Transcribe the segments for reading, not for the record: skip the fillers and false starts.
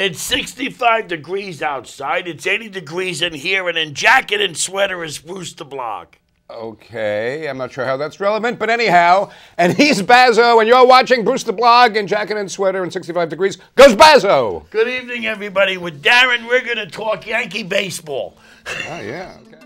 It's 65 degrees outside. It's 80 degrees in here, and in jacket and sweater is Bruce the Blog. Okay, I'm not sure how that's relevant, but anyhow, and he's Bazzo, and you're watching Bruce the Blog in jacket and sweater and 65 degrees. Goes Bazzo! Good evening, everybody. With Darren, we're going to talk Yankee baseball. Oh, yeah, okay.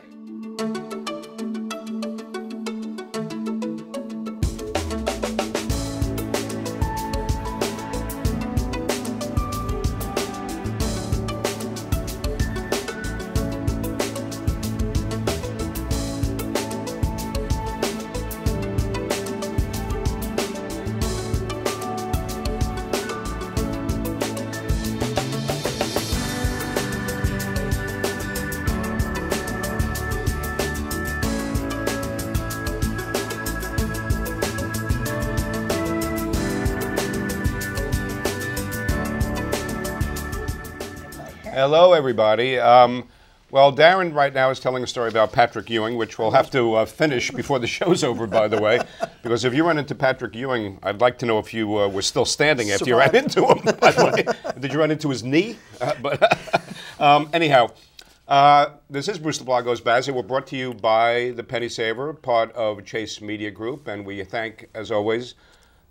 Hello, everybody. Well, Darren right now is telling a story about Patrick Ewing, which we'll have to finish before the show's over, by the way. Because if you run into Patrick Ewing, I'd like to know if you were still standing after you ran into him, by the way. Did you run into his knee? Anyhow, this is Bruce the Blog Goes Bazzo. We're brought to you by the Penny Saver, part of Chase Media Group. And we thank, as always,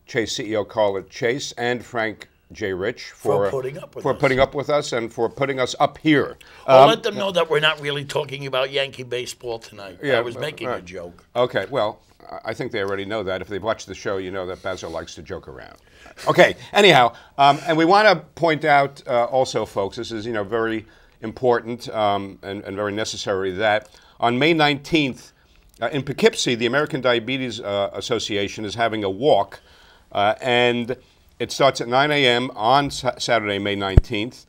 Chase CEO Carla Chase and Frank J. Rich for putting up with us and for putting us up here. I'll let them know that we're not really talking about Yankee baseball tonight. Yeah, I was making a joke. Okay, well, I think they already know that. If they've watched the show, you know that Bazzo likes to joke around. Okay, anyhow, and we want to point out also, folks, this is very important and very necessary, that on May 19th in Poughkeepsie, the American Diabetes Association is having a walk, and it starts at 9 a.m. on Saturday, May 19th.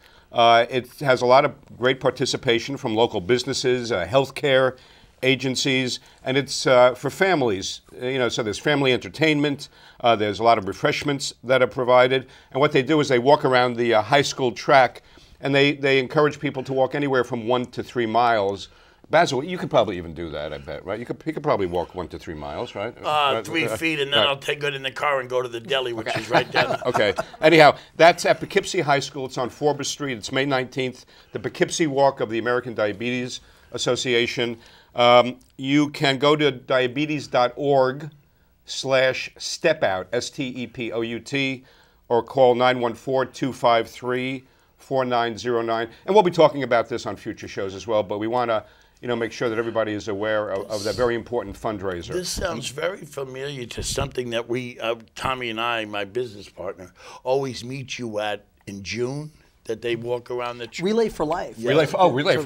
It has a lot of great participation from local businesses, healthcare agencies, and it's for families. So there's family entertainment. There's a lot of refreshments that are provided. And what they do is they walk around the high school track, and they encourage people to walk anywhere from 1 to 3 miles. Bazzo, you could probably even do that, I bet, right? You could probably walk 1 to 3 miles, right? 3 feet, and then I'll take it in the car and go to the deli, which is right down. Okay. Anyhow, that's at Poughkeepsie High School. It's on Forbes Street. It's May 19th. The Poughkeepsie Walk of the American Diabetes Association. You can go to diabetes.org/stepout, STEPOUT, or call 914-253-4909. And we'll be talking about this on future shows as well, but we want to make sure that everybody is aware of that very important fundraiser. This sounds very familiar to something that we, Tommy and I, my business partner, always meet you at in June, that they walk around the tree. Relay for Life. Yeah. Relay for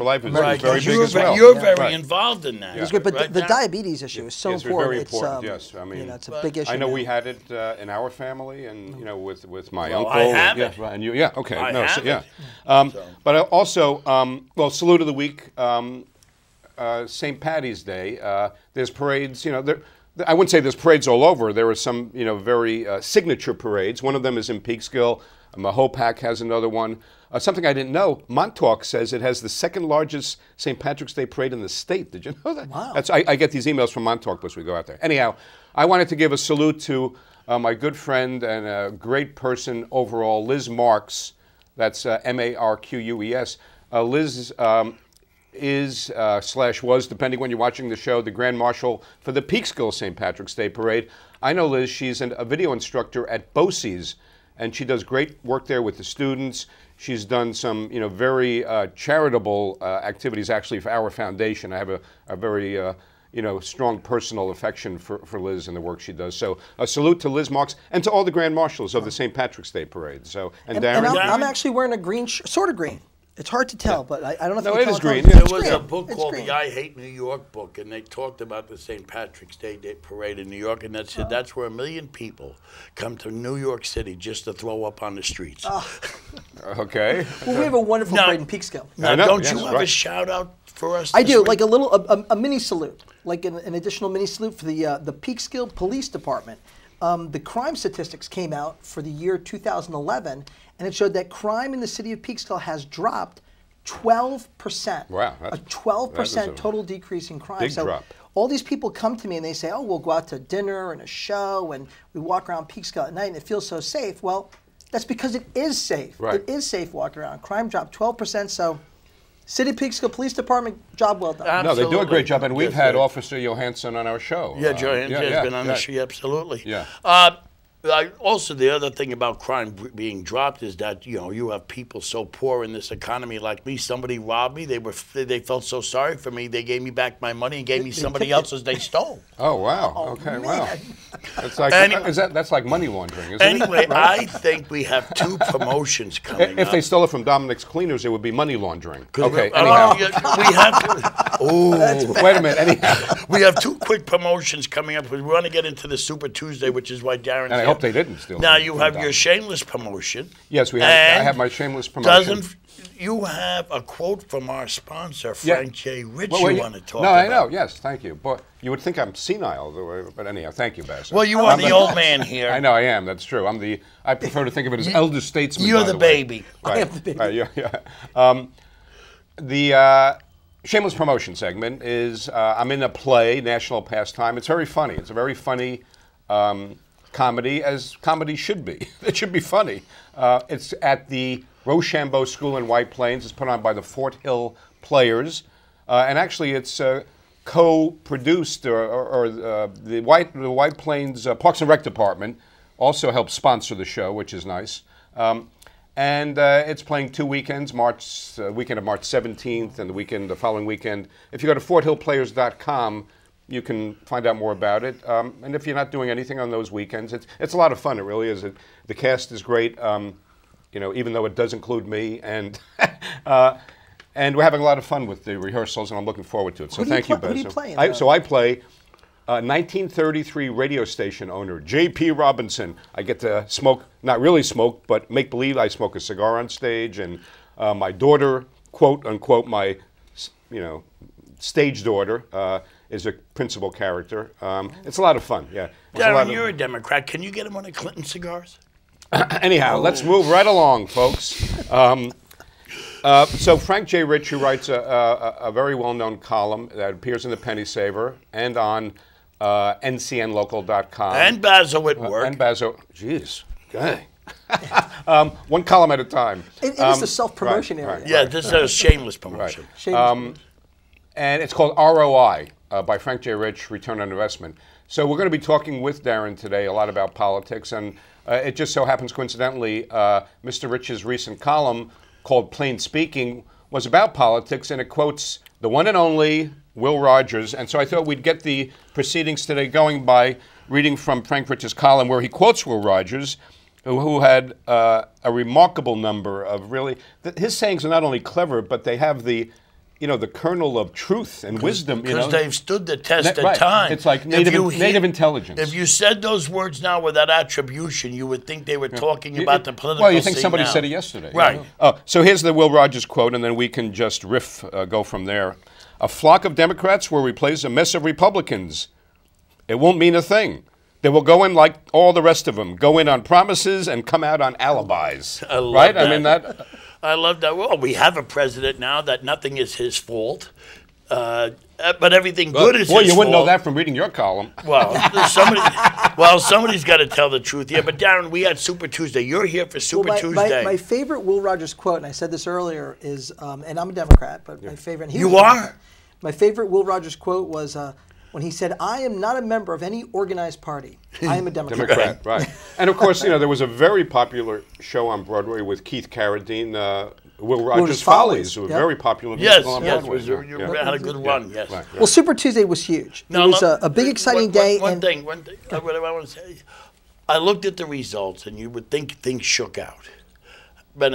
Life is very big as well. You're very involved in that. It's good, but the diabetes issue is so important. It's very important, yes. I mean, it's a big issue. I know we had it in our family, and with my uncle. I have it. And you, yeah, okay. I have it. But also, well, salute of the week, St. Patty's Day. There's parades, I wouldn't say there's parades all over. There are some, very signature parades. One of them is in Peekskill. Mahopac has another one. Something I didn't know, Montauk says it has the second largest St. Patrick's Day parade in the state. Did you know that? Wow. I get these emails from Montauk as we go out there. Anyhow, I wanted to give a salute to my good friend and a great person overall, Liz Marks. That's Marquess. Liz is/was, depending when you're watching the show, the Grand Marshal for the Peekskill St. Patrick's Day Parade. I know Liz, she's a video instructor at BOCES, and she does great work there with the students. She's done some, very charitable activities actually for our foundation. I have a very, strong personal affection for Liz and the work she does. So a salute to Liz Marks and to all the Grand Marshals of the St. Patrick's Day Parade. So and Darren, I'm actually wearing a green, sort of green. It's hard to tell, but I don't know if you can it is green. There was a book called The I Hate New York book, and they talked about the St. Patrick's Day Parade in New York, and that said that's where 1 million people come to New York City just to throw up on the streets. Okay. Well, we have a wonderful parade in Peekskill. Now, don't you have a shout out for us? I do, like a mini salute, like an additional mini salute for the Peekskill Police Department. The crime statistics came out for the year 2011, and it showed that crime in the city of Peekskill has dropped 12%. Wow. A 12% total decrease in crime. Big drop. All these people come to me and they say, oh, we'll go out to dinner and a show, and we walk around Peekskill at night, and it feels so safe. Well, That's because it is safe. Right. It is safe walking around. Crime dropped 12%. So, City of Peekskill Police Department, job well done. No, they do a great job, and we've Yes, had they- Officer Johansson on our show. Yeah, Johansson has been on the show, absolutely. Yeah. Also, the other thing about crime being dropped is that you have people so poor in this economy like me. Somebody robbed me. They felt so sorry for me. They gave me back my money and gave me somebody else's they stole. Oh wow! Okay, man. wow. It's like that's like money laundering, isn't Anyway, it? Right? I think we have 2 promotions coming If up. they stole it from Dominic's Cleaners, it would be money laundering. 'Cause Okay. we Anyhow, have to. wait a minute. Anyhow, We have 2 quick promotions coming up. We want to get into the Super Tuesday, which is why Darren's and I here. hope they didn't steal. Now from you have your Dominic. shameless promotion. Yes, we have. And I have my shameless promotion. Doesn't you have a quote from our sponsor, Yeah. Frank J. Rich, Well, you want to talk no, about? I know. Yes, thank you. But you would think I'm senile, but anyhow, thank you, Bazzo. Well, you are the old man here. I know I am. That's true. I prefer to think of it as elder statesman. You're by the way. baby. Right. I am the baby. Right, yeah. The shameless promotion segment is I'm in a play, National Pastime. It's very funny. It's a very funny comedy, as comedy should be. It should be funny. It's at the Rochambeau School in White Plains. It's put on by the Fort Hill Players. And actually, it's co-produced, or the White Plains Parks and Rec Department also helps sponsor the show, which is nice. And it's playing 2 weekends, weekend of March 17th and the following weekend. If you go to forthillplayers.com, you can find out more about it. And if you're not doing anything on those weekends, it's a lot of fun. It really is. The cast is great, even though it does include me. And and we're having a lot of fun with the rehearsals, and I'm looking forward to it. So thank you, Bazzo. Who do you play in So I play 1933 radio station owner J.P. Robinson. I get to smoke, not really smoke, but make believe I smoke a cigar on stage, and my daughter, quote unquote, my stage daughter, is a principal character. It's a lot of fun. Yeah. It's a lot Darren, of- you're a Democrat. Can you get him one of Clinton's cigars? Anyhow, let's move right along, folks. So Frank J. Rich, who writes a very well-known column that appears in the Penny Saver and on ncnlocal.com. And Bazzo at work. And Bazzo. Jeez. Okay. One column at a time. It is the self-promotion area. Yeah, this is a shameless promotion. And it's called ROI by Frank J. Rich, Return on Investment. So we're going to be talking with Darren today a lot about politics, and it just so happens coincidentally, Mr. Rich's recent column called Plain Speaking was about politics, and it quotes the one and only Will Rogers. And so I thought we'd get the proceedings today going by reading from Frank Rich's column where he quotes Will Rogers, who had a remarkable number of really, his sayings are not only clever, but they have the kernel of truth and wisdom. Because they've stood the test of Right. time. It's like native intelligence. If you said those words now without attribution, you would think they were talking about the political Well, you think scene somebody now. said it yesterday. Right. Oh, so here's the Will Rogers quote, and then we can just go from there. A flock of Democrats will replace a mess of Republicans. It won't mean a thing. They will go in like all the rest of them, go in on promises and come out on alibis. I love right? that. I mean that. I love that. Well, we have a president now that nothing is his fault, but everything good is his fault. Well, you wouldn't know that from reading your column. Well, somebody's got to tell the truth. Yeah, but Darren, we had Super Tuesday. You're here for Super Tuesday. My favorite Will Rogers quote, and I said this earlier, is, and I'm a Democrat, but my favorite. You are? My favorite Will Rogers quote was when he said, "I am not a member of any organized party. I am a Democrat." Democrat, right. And of course, there was a very popular show on Broadway with Keith Carradine, Will Rogers' Follies, who were very popular musical on Broadway. You had a good run, yes. Right, Well, Super Tuesday was huge. It was a big, exciting day. One thing, what I want to say, I looked at the results, and you would think things shook out. But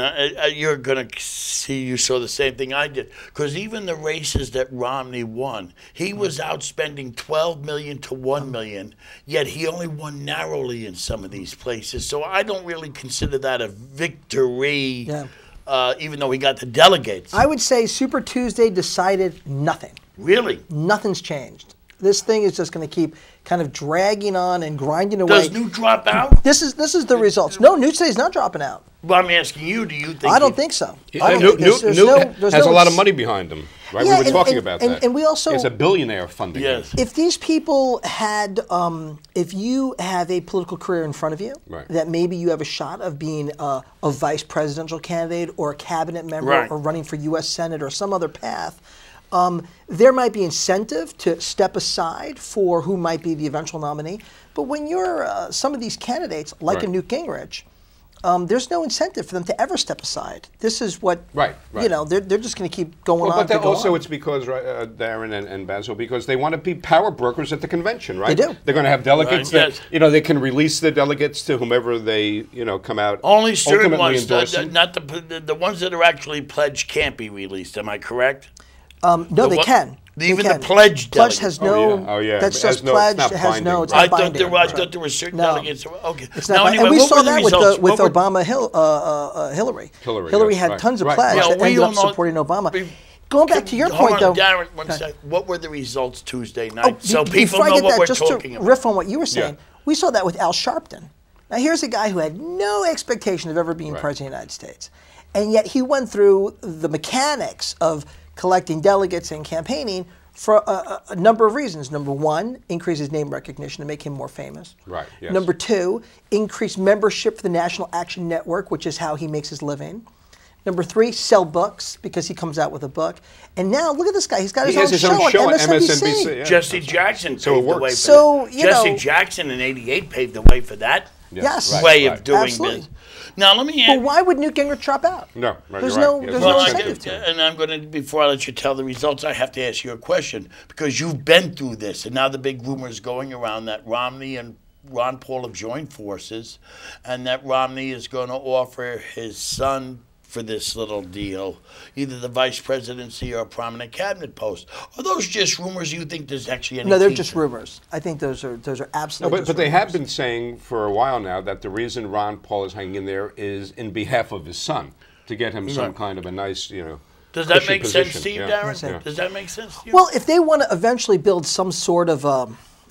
you're going to see, you saw the same thing I did. Because even the races that Romney won, he was outspending $12 million to $1 million, yet he only won narrowly in some of these places. So I don't really consider that a victory, even though he got the delegates. I would say Super Tuesday decided nothing. Really? Nothing's changed. This thing is just going to keep kind of dragging on and grinding away. Does Newt drop out? This is the results. No, Newt today's not dropping out. Well, I'm asking you, do you think I don't think so. Newt has a lot of money behind him. right? Yeah, We were talking about that. And we also... It's a billionaire funding. Yes. If these people had, if you have a political career in front of you, Right. that maybe you have a shot of being a vice presidential candidate or a cabinet member Right. or running for U.S. Senate or some other path, there might be incentive to step aside for who might be the eventual nominee. But when you're some of these candidates, like Right. a Newt Gingrich, there's no incentive for them to ever step aside. This is what, Right. you know, they're just going to keep going on. But to go also on. it's because, Darren and Bazzo, because they want to be power brokers at the convention, right? They do. They're going to have delegates Right, that, yes. you know, they can release the delegates to whomever they, you know, come out. Only certain ultimately ones, endorsing. not the ones that are actually pledged can't be released. Am I correct? No, they what- can. Even They the can. pledge Pledge delegate. has no. Oh, yeah. That's It has just no- pledge. it's not It has binding. no. It's I not thought binding. there, I Right. thought there were certain No. delegates. Okay. It's Now, not binding. anyway, And we what saw were the that results? with What were- Obama, Hillary. Hillary, yes, had right. tons of Right. pledge Yeah, that we ended all up know- supporting Obama. we- Going back to your Hold point, on, though. Darren, one Okay. sec. What were the results Tuesday Oh, night? So people before I know get what that, we're just talking to about. riff on what you were saying, Yeah. we saw that with Al Sharpton. Now, here's a guy who had no expectation of ever being Right. president of the United States. And yet he went through the mechanics of collecting delegates and campaigning for a number of reasons. Number one, increase his name recognition to make him more famous. Right, yes. Number two, increase membership for the National Action Network, which is how he makes his living. Number three, sell books because he comes out with a book. And now look at this guy. He's got his He own has his show own on show on MSNBC. MSNBC. Yeah. Jesse Jackson So it paved the works. way for So, that. you Jesse know- Jackson in '88 paved the way for that Yes. Right, way right. of doing Absolutely. business. Now let me But ask. why would Newt Gingrich drop out? No, right, there's you're no, right. Yes. there's Well, no I incentive to it. And I'm going to, before I let you tell the results, I have to ask you a question because you've been through this, and now the big rumor is going around that Romney and Ron Paul have joined forces, and that Romney is going to offer his son for this little deal, either the vice presidency or a prominent cabinet post. Are those just rumors? You think there's actually any? No, they're teeth just to it? rumors. I think those are No, absolutely. but they have been saying for a while now that the reason Ron Paul is hanging in there is in behalf of his son, to get him some Right. kind of a nice, you know, Does that cushy make sense position. to you, Yeah. Darren? Yeah. Does that make sense to you? Well, if they want to eventually build some sort of a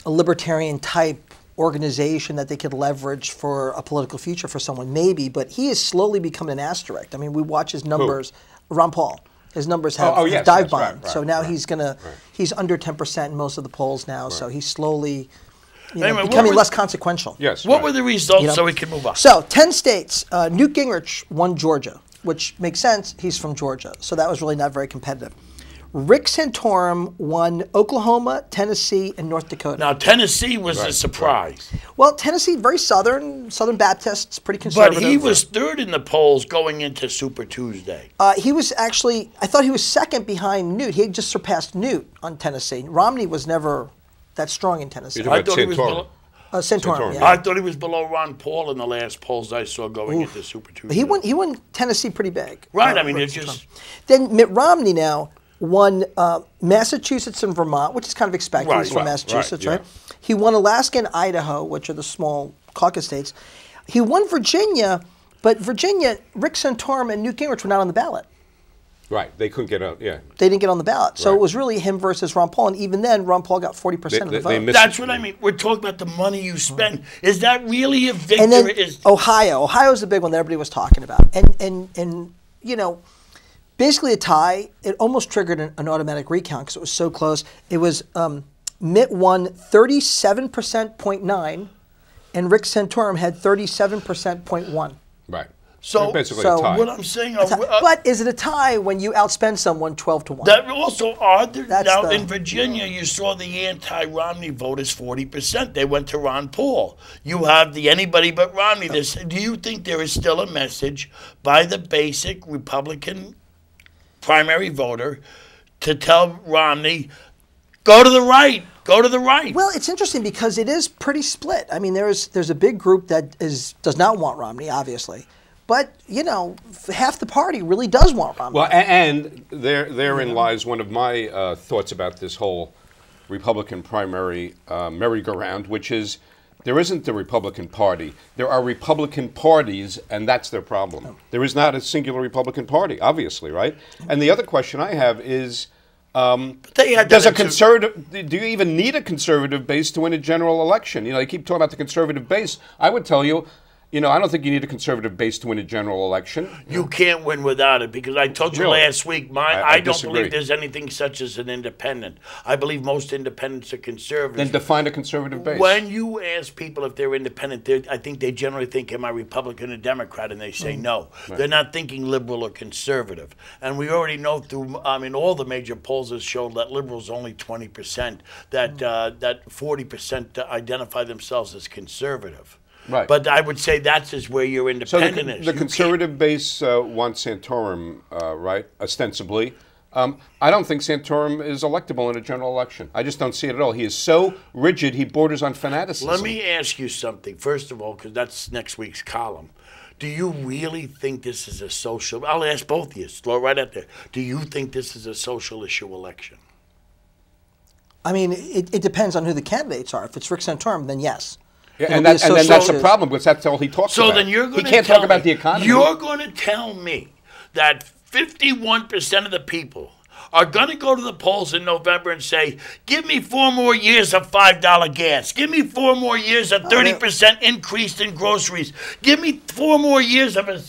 libertarian type organization that they could leverage for a political future for someone, maybe. But he is slowly becoming an asterisk. I mean, we watch his numbers. Ron Paul. His numbers have, Oh, have yes, dive yes, right, bombed. right, so now right, he's gonna he's under 10% in most of the polls now. So he's slowly Anyway, what becoming were- less consequential. Yes. What right. were the results You know? so we can move on? So 10 states. Newt Gingrich won Georgia, which makes sense. He's from Georgia, so that was really not very competitive. Rick Santorum won Oklahoma, Tennessee, and North Dakota. Now, Tennessee was a Right, surprise. Well, Tennessee, very Southern Baptists, pretty But conservative. he was third in the polls going into Super Tuesday. He was actually, I thought he was second behind Newt. He had just surpassed Newt on Tennessee. Romney was never that strong in Tennessee. You're talking about thought he was Santorum. below, Santorum, Santorum, yeah. I thought he was below Ron Paul in the last polls I saw going into Super Tuesday. He won Tennessee pretty big. Right, I mean, Rick it just- Santorum. Then Mitt Romney now won Massachusetts and Vermont, which is kind of expected. Right, He's from right, Massachusetts, right, right? He won Alaska and Idaho, which are the small caucus states. He won Virginia, but Virginia, Rick Santorum and Newt Gingrich were not on the ballot. Right. They couldn't get out. Yeah. They didn't get on the ballot. So Right. it was really him versus Ron Paul. And even then, Ron Paul got 40% of the They vote. missed- That's what I mean. We're talking about the money you spend. Is that really a victory? And then Is Ohio's the big one that everybody was talking about. And you know, basically a tie. It almost triggered an automatic recount because it was so close. It was Mitt won 37.9%, and Rick Santorum had 37.1%. Right. So- They're basically so a tie. what I'm saying. But is it a tie when you outspend someone 12-1? That also are there, That's now the- in Virginia, you saw the anti-Romney vote is 40%. They went to Ron Paul. You have the anybody but Romney. Do you think there is still a message by the basic Republican primary voter to tell Romney, go to the right, go to the right? Well, it's interesting because it is pretty split. I mean, there's a big group that does not want Romney, obviously. But, you know, half the party really does want Romney. Well, and therein lies one of my thoughts about this whole Republican primary merry-go-round, which is there isn't the Republican Party. There are Republican parties, and that's their problem. There is not a singular Republican Party, obviously, right? And the other question I have is, They had does that a conservative? Do you even need a conservative base to win a general election? You know, they keep talking about the conservative base. I would tell you, I don't think you need a conservative base to win a general election. You can't win without it, because I told you Really? last week, I I don't disagree. believe there's anything such as an independent. I believe most independents are conservatives. Then define a conservative base. When you ask people if they're independent, I think they generally think, am I Republican or Democrat? And they say no. Right. They're not thinking liberal or conservative. And we already know through, all the major polls have shown that liberals only 20%, that 40% identify themselves as conservative. Right. But I would say that's is where your So independent is. the You conservative base wants Santorum, right, ostensibly. I don't think Santorum is electable in a general election. I just don't see it at all. He is so rigid, he borders on fanaticism. Let me ask you something, first of all, because that's next week's column. Do you really think this is a social... I'll ask both of you. Throw it right out there. Do you think this is a social issue election? I mean, it depends on who the candidates are. If it's Rick Santorum, then yes. Yeah, It'll and be a then social that's the issue. problem, because that's all he talks about. So then you're going to He can't talk about the economy. You're going to tell me that 51% of the people are going to go to the polls in November and say, give me 4 more years of $5 gas. Give me 4 more years of 30% increase in groceries. Give me 4 more years of a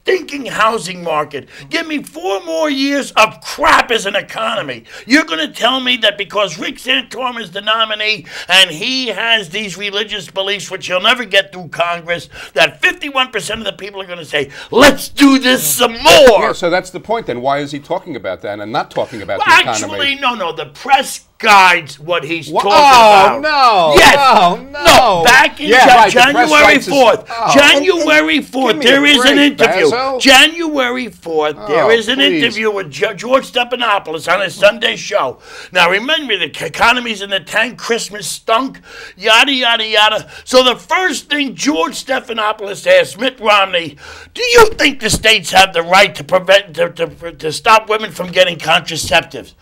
stinking housing market. Give me 4 more years of crap as an economy. You're going to tell me that because Rick Santorum is the nominee and he has these religious beliefs, which he'll never get through Congress, that 51% of the people are going to say, let's do this some more. Yeah, so that's the point then. Why is he talking about that and not talking about the Actually, economy? no. The press guides what he's talking Oh, about. no. Yes. No. Back in Yeah, right, the press January writes his- 4th. Oh. January 4th, Give me there a is an break, interview. Bazzo. January 4th, there is an please. interview with George Stephanopoulos on his Sunday show. Now, remember, the economy's in the tank, Christmas stunk, yada, yada, yada. So the first thing George Stephanopoulos asked Mitt Romney, do you think the states have the right to prevent, to stop women from getting contraceptives?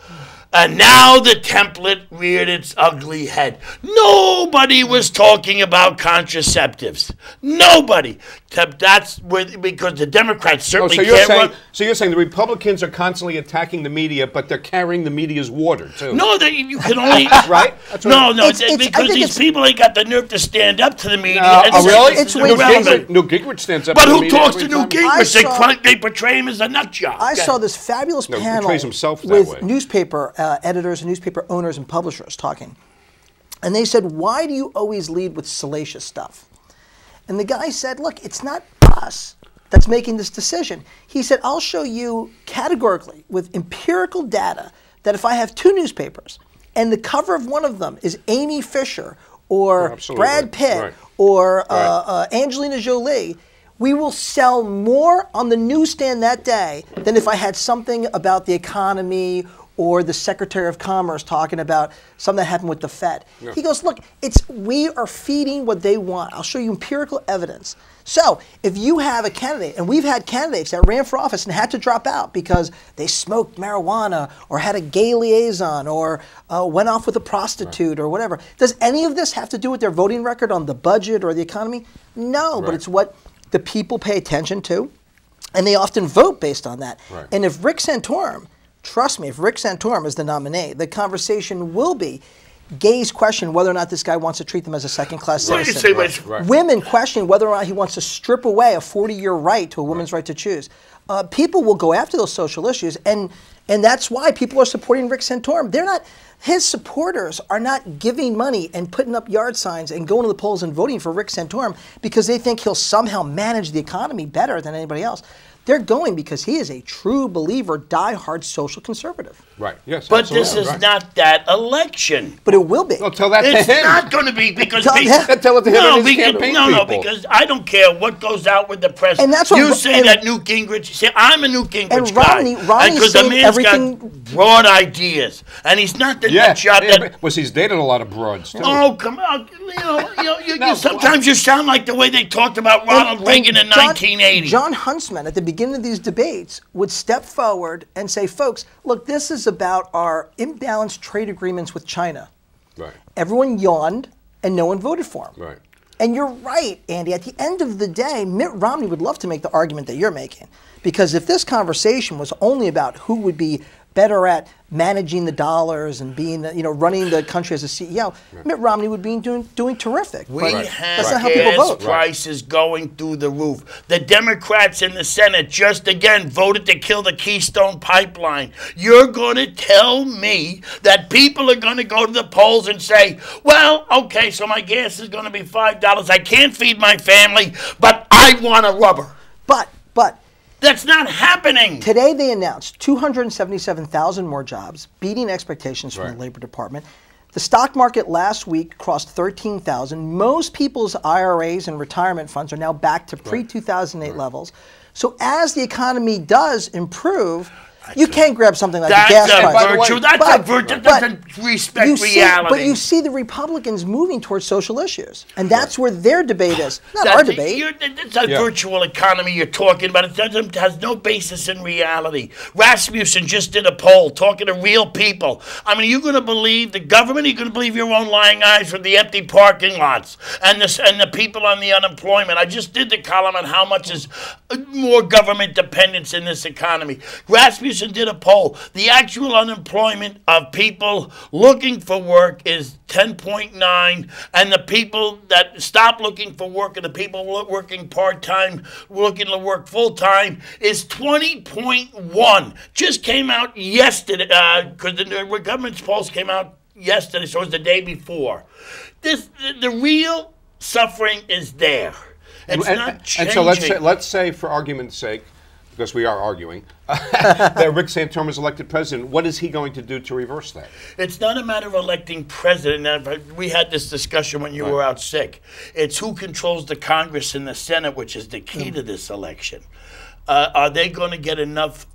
And now the template reared its ugly head. Nobody was talking about contraceptives. Nobody. That's because the Democrats certainly So can't you're saying the Republicans are constantly attacking the media, but they're carrying the media's water too. No, you can only right? That's what No, I because think these it's- people ain't got the nerve to stand up to the media. and Oh, say really? this It's is way irrelevant. Newt Gingrich stands up. But to the who media talks to every Newt time. Gingrich? They portray him as a nut job. I saw this fabulous No, he panel portrays himself that with way. newspaper editors and newspaper owners and publishers talking. And they said, why do you always lead with salacious stuff? And the guy said, look, it's not us that's making this decision. He said, I'll show you categorically with empirical data that if I have 2 newspapers and the cover of one of them is Amy Fisher or Absolutely. Brad Pitt Right. or Right. Angelina Jolie, we will sell more on the newsstand that day than if I had something about the economy or the Secretary of Commerce talking about something that happened with the Fed. Yeah. He goes, look, we are feeding what they want. I'll show you empirical evidence. So if you have a candidate, and we've had candidates that ran for office and had to drop out because they smoked marijuana or had a gay liaison or went off with a prostitute or whatever. Does any of this have to do with their voting record on the budget or the economy? No, but it's what the people pay attention to, and they often vote based on that. Right. And if Rick Santorum, trust me, if Rick Santorum is the nominee, the conversation will be gays question whether or not this guy wants to treat them as a second-class What do you citizen. say, Right. Women question whether or not he wants to strip away a 40-year right to a woman's right to choose. People will go after those social issues, and that's why people are supporting Rick Santorum. They're not. His supporters are not giving money and putting up yard signs and going to the polls and voting for Rick Santorum because they think he'll somehow manage the economy better than anybody else. They're going because he is a true believer, diehard social conservative. Right. Yes. But absolutely. this is Right. not that election. But it will be. Well, tell that It's to him. not going to be because Tell people, him. Tell it to him and his campaign no, people. because I don't care what goes out with the press. And that's what you say and- that Newt Gingrich. You say I'm a Newt Gingrich And guy. Romney's because the saying man's everything- got broad ideas, and he's not the Yeah. nut job that. Was he's dated a lot of broads too. Oh, come on! No, Sometimes you sound like the way they talked about Ronald Reagan in 1980. John Huntsman, at the beginning of these debates, would step forward and say, folks, look, this is about our imbalanced trade agreements with China. Right. Everyone yawned, and no one voted for him. Right. And you're right, Andy. At the end of the day, Mitt Romney would love to make the argument that you're making. Because if this conversation was only about who would be better at managing the dollars and being, running the country as a CEO, Mitt Romney would be doing terrific. We but have that's not how people gas vote. prices going through the roof. The Democrats in the Senate just again voted to kill the Keystone Pipeline. You're going to tell me that people are going to go to the polls and say, well, okay, so my gas is going to be $5. I can't feed my family, but I want a rubber. But That's not happening. today they announced 277,000 more jobs, beating expectations from Right. the Labor Department. The stock market last week crossed 13,000. Most people's IRAs and retirement funds are now back to pre-2008 levels. So as the economy does improve, you can grab something like the gas That's a price. virtue. That's a virtue. That doesn't respect reality. But you see the Republicans moving towards social issues, and that's where their debate is, not our debate. It's a virtual economy you're talking about. It has no basis in reality. Rasmussen just did a poll talking to real people. I mean, are you going to believe the government? Are you going to believe your own lying eyes from the empty parking lots and the people on the unemployment? I just did the column on how much is more government dependence in this economy. Rasmussen did a poll. The actual unemployment of people looking for work is 10.9, and the people that stop looking for work and the people working part-time, looking to work full-time is 20.1. Just came out yesterday, because the government's polls came out yesterday, so it was the day before. The real suffering is there. It's not changing. And so let's say, for argument's sake, because we are arguing, that Rick Santorum is elected president. What is he going to do to reverse that? It's not a matter of electing president. We had this discussion when you were out sick. It's who controls the Congress and the Senate, which is the key to this election. Are they going to get enough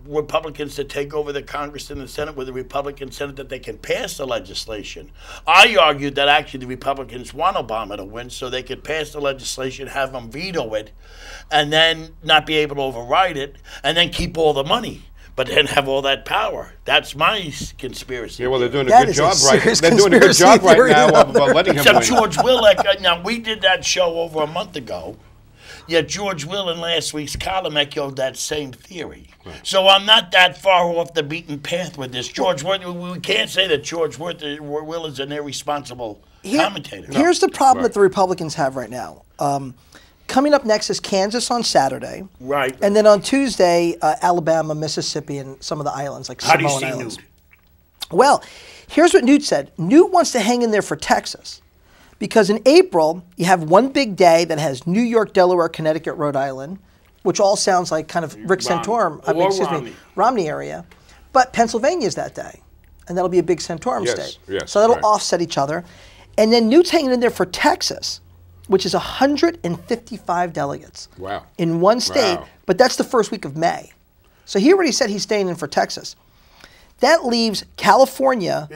Republicans to take over the Congress and the Senate with the Republican Senate that they can pass the legislation? I argued that actually the Republicans want Obama to win so they could pass the legislation, have him veto it, and then not be able to override it, and then keep all the money, but then have all that power. That's my conspiracy. Yeah, well, they're doing a That good is a job right. serious They're doing a good job right conspiracy now theory, of letting him Except win. George Willett. Now, we did that show over a month ago. Yet George Will in last week's column echoed that same theory. Right. So I'm not that far off the beaten path with this. We can't say that George Will is an irresponsible commentator. Here's the problem that the Republicans have right now. Coming up next is Kansas on Saturday. Right. And then on Tuesday, Alabama, Mississippi, and some of the islands, like How do you Samoan see Islands. Newt? Well, here's what Newt said. Newt wants to hang in there for Texas. Because in April, you have one big day that has New York, Delaware, Connecticut, Rhode Island, which all sounds like kind of Rick Santorum, Romney area. But Pennsylvania's that day. And that'll be a big Santorum state. Yes, so that'll offset each other. And then Newt's hanging in there for Texas, which is 155 delegates. Wow. In one state, but that's the first week of May. So he already said he's staying in for Texas. That leaves California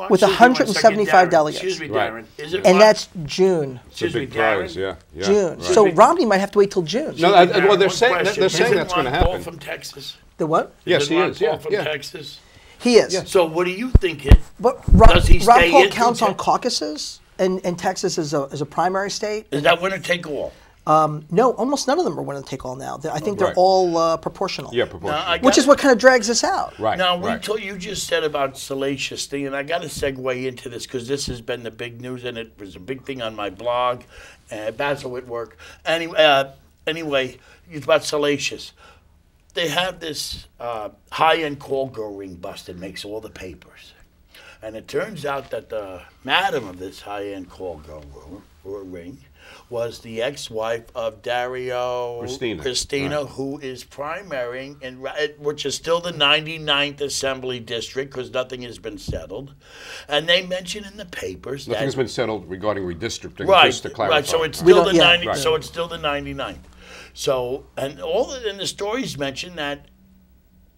with 175 delegates. Excuse me, Darren. Is it and that's June. Excuse me, prize, Darren. June. Right. So Romney might have to wait till June. No, well, they're saying that's going to Ron Paul happen. from Texas? The what? Yes, he Ron is. Paul Yeah, from yeah. Texas. He is. So what do you think? But Does he Ron stay Paul in counts through on caucuses, and Texas is a primary state. Is that winner take all? No, almost none of them are winner take all now. I think they're Right. all proportional. Yeah, proportional. Which is what kind of drags us out. Right. Now, right. you just said about salacious thing, and I got to segue into this because this has been the big news, and it was a big thing on my blog, Bazzo at work. Anyway, it's about salacious. They have this high-end call girl ring busted, makes all the papers. And it turns out that the madam of this high-end call girl ring was the ex-wife of Dario Christina, right. who is primarying, which is still the 99th Assembly District because nothing has been settled. And they mention in the papers Nothing's been settled regarding redistricting, right, just to clarify. right. So it's still Right. So it's still the 99th. So and the stories mention that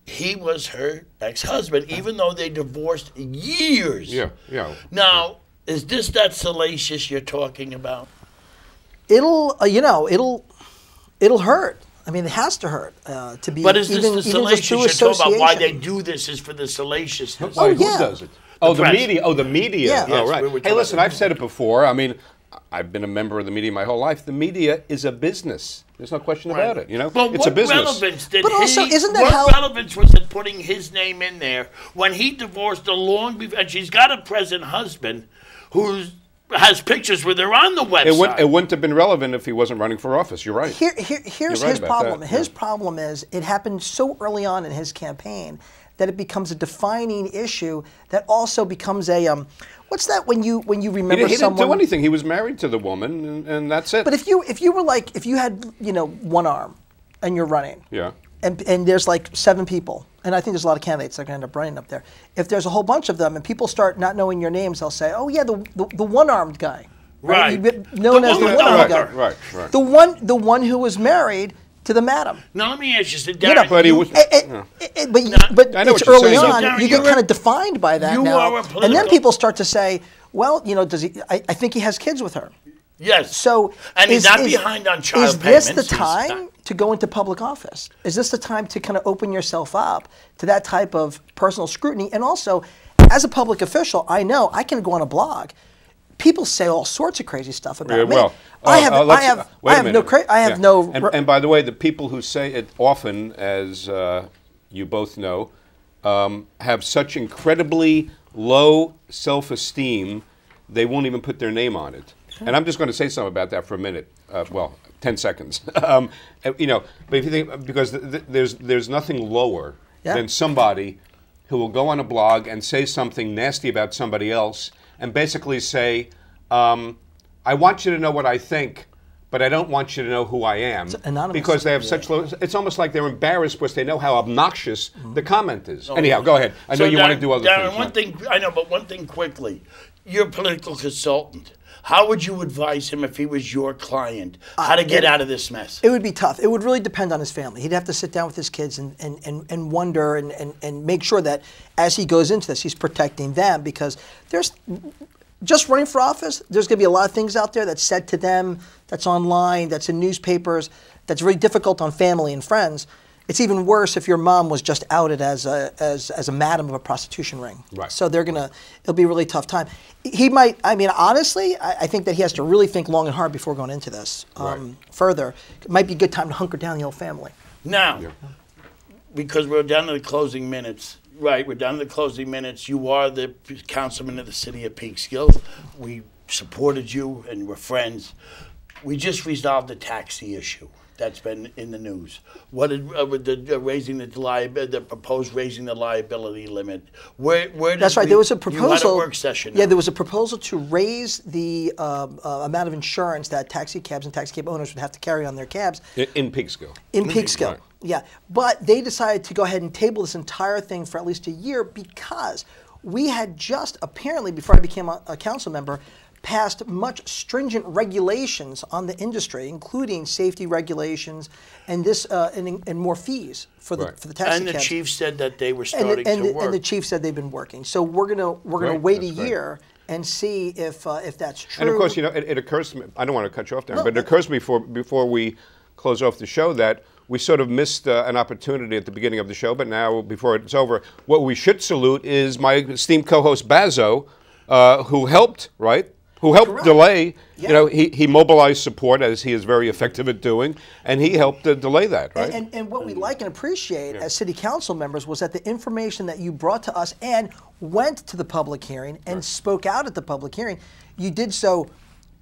he was her ex-husband, even though they divorced years. Yeah, yeah. Now, is this that salacious you're talking about? It'll hurt. I mean, it has to hurt to be. But is this even the just salacious through you're talking about? Why they association. do this is for the salaciousness. Oh, Who yeah. does it? Oh, the press. media. Oh, the media. Yeah. Oh, Yes, right. we were Hey, listen, talking I've said it before. I mean, I've been a member of the media my whole life. The media is a business. There's no question about it. You know, But it's a business. Relevance did But also, isn't that what how- relevance was it putting his name in there when he divorced her long before? And she's got a present husband who has pictures with her on the website. It wouldn't have been relevant if he wasn't running for office. You're right. Here's You're right his about problem. that, His yeah. problem is it happened so early on in his campaign that it becomes a defining issue that also becomes a what's that when you remember He someone? didn't do anything. He was married to the woman, and that's it. But if you were like if you had one arm and you're running, yeah. and there's like 7 people, and I think there's a lot of candidates that are going to end up running up there. If there's a whole bunch of them and people start not knowing your names, they'll say, "Oh yeah, the one-armed guy." Right. You've been known The as the one- one-armed guy. Right. The one who was married to the madam. Now let me ask you, Darren. But he was. But I know it's what you're early saying. on. So, Darren, You get kind of defined by that you now, are a and then political- people start to say, "Well, does he? I think he has kids with her." Yes. So, and he's not behind on child Is this payments. the He's time not- to go into public office? Is this the time to kind of open yourself up to that type of personal scrutiny? And also, as a public official, I know I can go on a blog. People say all sorts of crazy stuff about me. Well, I have wait a minute. no. And by the way, the people who say it often, as you both know, have such incredibly low self-esteem, they won't even put their name on it. And I'm just going to say something about that for a minute. 10 seconds. But if you think, because there's nothing lower than somebody who will go on a blog and say something nasty about somebody else and basically say, I want you to know what I think, but I don't want you to know who I am. Anonymous. Because they have such low, it's almost like they're embarrassed because they know how obnoxious the comment is. Anyhow, go ahead. I know you want to do other Darren, things. one thing, I know, but one thing quickly. You're a political consultant. How would you advise him if he was your client? How to get out of this mess? It would be tough. It would really depend on his family. He'd have to sit down with his kids and wonder and make sure that as he goes into this, he's protecting them, because there's just running for office, there's going to be a lot of things out there that's said to them, that's online, that's in newspapers, that's really difficult on family and friends. It's even worse if your mom was just outed as a madam of a prostitution ring. Right. So it'll be a really tough time. He might, honestly, I think that he has to really think long and hard before going into this further. It might be a good time to hunker down the whole family. Now, because we're down to the closing minutes, right, we're down to the closing minutes. You are the councilman of the city of Peekskill. We supported you and we're friends. We just resolved the taxi issue that's been in the news. What did the proposed raising the liability limit? Where did That's right. There was a proposal. You had a work session. Yeah, there was a proposal to raise the amount of insurance that taxi cabs and taxi cab owners would have to carry on their cabs. In Peekskill. In Peekskill. Right. Yeah, but they decided to go ahead and table this entire thing for at least a year because we had just apparently, before I became a council member, passed much stringent regulations on the industry, including safety regulations and this and more fees for the taxi cabs. And the chief said that they were starting to work. And the chief said they've been working. So we're gonna wait a year and see if that's true. And of course, it occurs to me. I don't want to cut you off, Darren, but it occurs to me before we close off the show that we sort of missed an opportunity at the beginning of the show, but now before it's over, what we should salute is my esteemed co-host Bazzo, who helped, right? Who helped Correct. delay, Yeah. he mobilized support, as he is very effective at doing, and he helped delay that, right? And what we like and appreciate as city council members was that the information that you brought to us and went to the public hearing and spoke out at the public hearing, you did so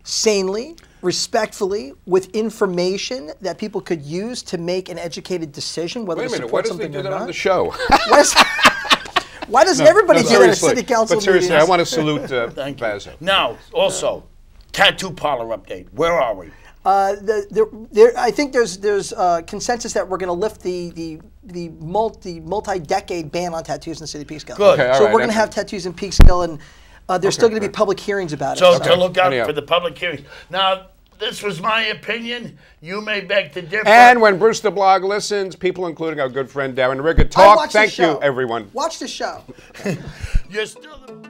sanely, respectfully, with information that people could use to make an educated decision whether Wait a to minute, why support does he something do or that on not. the show? Why doesn't everybody do that at seriously. city council But seriously, meetings? I want to salute Thank you. Bazzo. Now, also, tattoo parlor update. Where are we? I think there's consensus that we're going to lift the multi-decade ban on tattoos in the city of Peekskill. Good. Okay, all So right, we're going to have tattoos in Peekskill, and there's still going to be public hearings about it. So to look out Anyhow. for the public hearings. Now, this was my opinion. You may beg to differ. And when Bruce the Blog listens, people, including our good friend Darren Rigger, I talk. watched the Thank show. you, everyone. Watch the show. You're still the